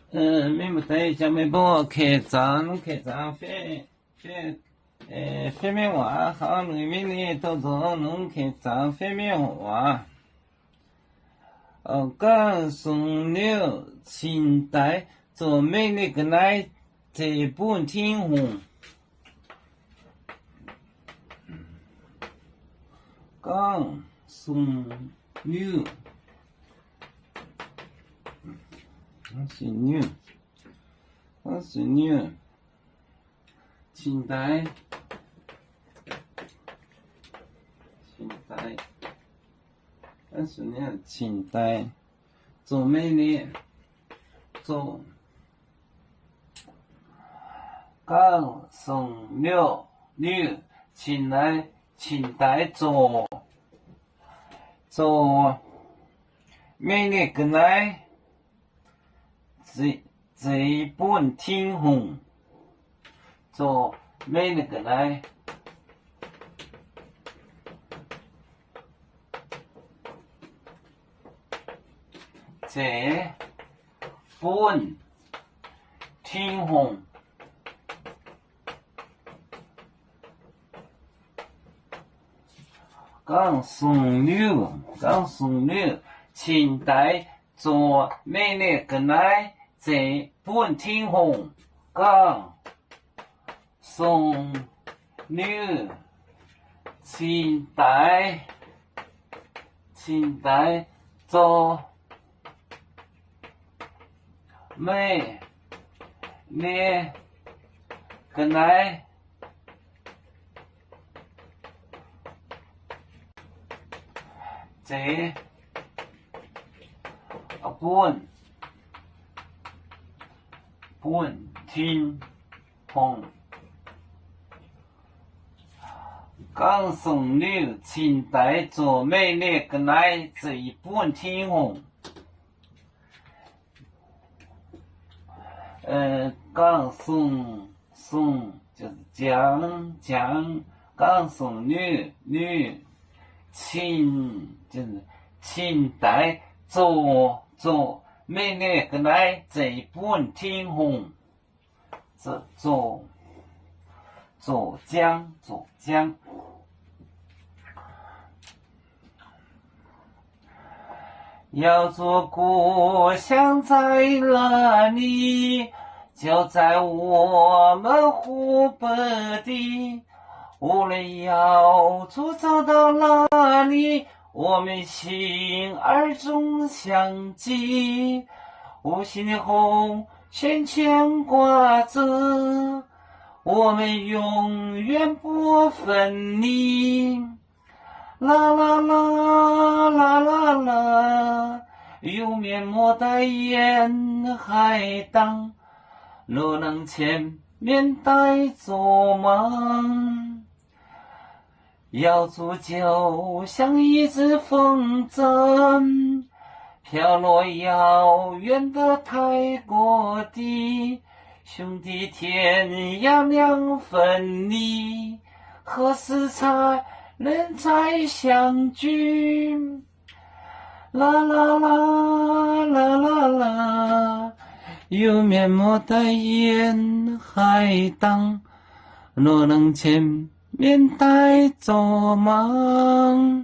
民不在下面帮我开张飞面话，好内面的都做能开张飞面话。讲送了清代做美丽个来这本天红。讲送了。是牛，清代，清代，做美丽，做，讲送了牛，清代做美丽个来。这一本天红，做美丽个来，这本天红，讲送了，清代做美丽个来。这本天红，讲送了清代做美丽个来，这本天红，讲送了清代做美丽个来这一本天红。讲送就是讲，讲送了就是清代做美丽个来这一本天红，这做江，要做故乡在哪里？就在我们湖北的，无论要走到哪里，我们心儿总相记，无形的红线牵挂着，我们永远不分离。啦啦啦啦啦啦，有面莫待言海荡，若能前面带做梦，要煮就像一只风筝，飘落遥远的泰国地，兄弟天涯两分离，何时才能再相聚？啦啦啦啦啦啦，有面莫待言海荡，若能前面带做梦。